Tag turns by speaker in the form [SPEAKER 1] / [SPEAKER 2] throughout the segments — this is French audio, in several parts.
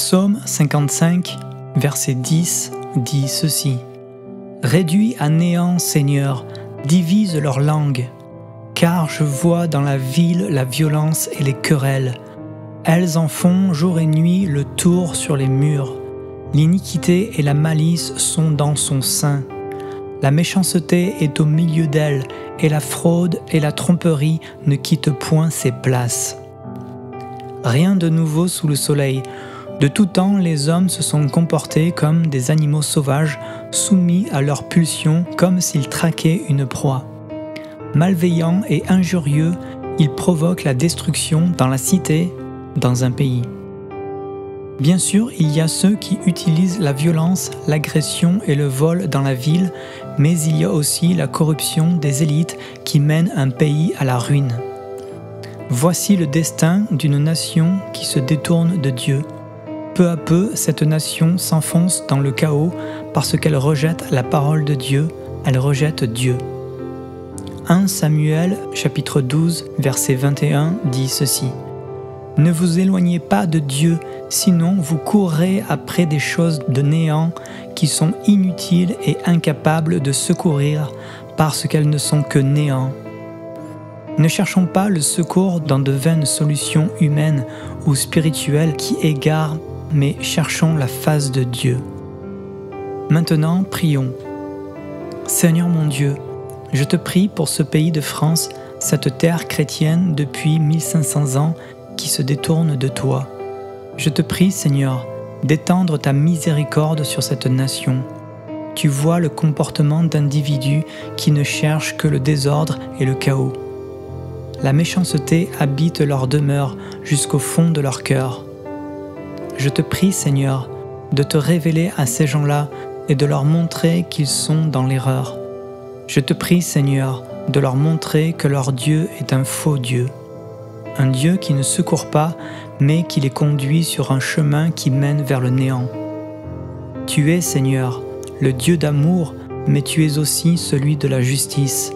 [SPEAKER 1] Psaume 55, verset 10 dit ceci: « Réduis à néant, Seigneur, divise leur langue, car je vois dans la ville la violence et les querelles. Elles en font jour et nuit le tour sur les murs. L'iniquité et la malice sont dans son sein. La méchanceté est au milieu d'elle, et la fraude et la tromperie ne quittent point ses places. » Rien de nouveau sous le soleil. De tout temps, les hommes se sont comportés comme des animaux sauvages, soumis à leurs pulsions comme s'ils traquaient une proie. Malveillants et injurieux, ils provoquent la destruction dans la cité, dans un pays. Bien sûr, il y a ceux qui utilisent la violence, l'agression et le vol dans la ville, mais il y a aussi la corruption des élites qui mènent un pays à la ruine. Voici le destin d'une nation qui se détourne de Dieu. Peu à peu, cette nation s'enfonce dans le chaos parce qu'elle rejette la parole de Dieu, elle rejette Dieu. 1 Samuel chapitre 12 verset 21 dit ceci: « Ne vous éloignez pas de Dieu, sinon vous courrez après des choses de néant qui sont inutiles et incapables de secourir parce qu'elles ne sont que néant. » Ne cherchons pas le secours dans de vaines solutions humaines ou spirituelles qui égarent, mais cherchons la face de Dieu. Maintenant, prions. Seigneur mon Dieu, je te prie pour ce pays de France, cette terre chrétienne depuis 1500 ans qui se détourne de toi. Je te prie, Seigneur, d'étendre ta miséricorde sur cette nation. Tu vois le comportement d'individus qui ne cherchent que le désordre et le chaos. La méchanceté habite leur demeure jusqu'au fond de leur cœur. Je te prie, Seigneur, de te révéler à ces gens-là et de leur montrer qu'ils sont dans l'erreur. Je te prie, Seigneur, de leur montrer que leur Dieu est un faux Dieu. Un Dieu qui ne secourt pas, mais qui les conduit sur un chemin qui mène vers le néant. Tu es, Seigneur, le Dieu d'amour, mais tu es aussi celui de la justice.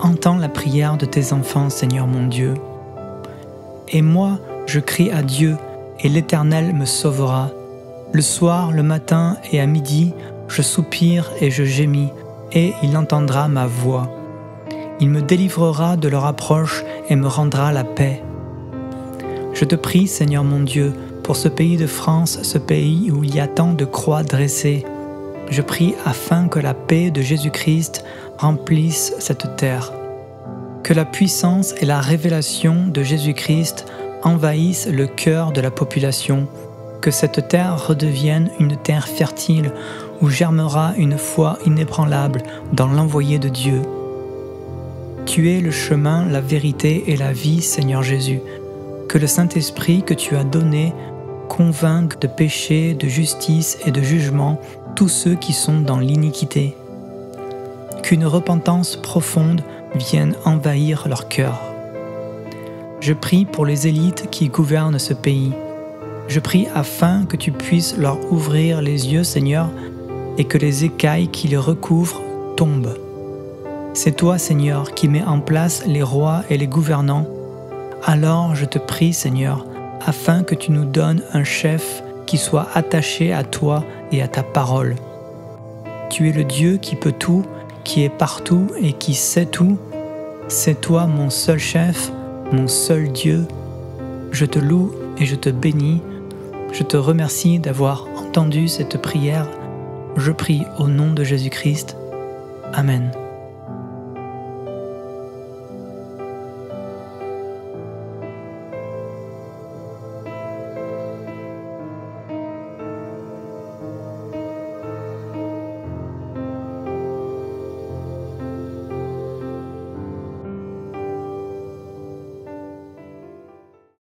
[SPEAKER 1] Entends la prière de tes enfants, Seigneur mon Dieu. Et moi, je crie à Dieu, et l'Éternel me sauvera. Le soir, le matin et à midi, je soupire et je gémis, et il entendra ma voix. Il me délivrera de leur approche et me rendra la paix. Je te prie, Seigneur mon Dieu, pour ce pays de France, ce pays où il y a tant de croix dressées. Je prie afin que la paix de Jésus-Christ remplisse cette terre. Que la puissance et la révélation de Jésus-Christ envahissent le cœur de la population. Que cette terre redevienne une terre fertile où germera une foi inébranlable dans l'envoyé de Dieu. Tu es le chemin, la vérité et la vie, Seigneur Jésus. Que le Saint-Esprit que tu as donné convainque de péché, de justice et de jugement tous ceux qui sont dans l'iniquité. Qu'une repentance profonde vienne envahir leur cœur. Je prie pour les élites qui gouvernent ce pays. Je prie afin que tu puisses leur ouvrir les yeux, Seigneur, et que les écailles qui les recouvrent tombent. C'est toi, Seigneur, qui mets en place les rois et les gouvernants. Alors je te prie, Seigneur, afin que tu nous donnes un chef qui soit attaché à toi et à ta parole. Tu es le Dieu qui peut tout, qui est partout et qui sait tout. C'est toi mon seul chef, mon seul Dieu. Je te loue et je te bénis. Je te remercie d'avoir entendu cette prière. Je prie au nom de Jésus-Christ. Amen.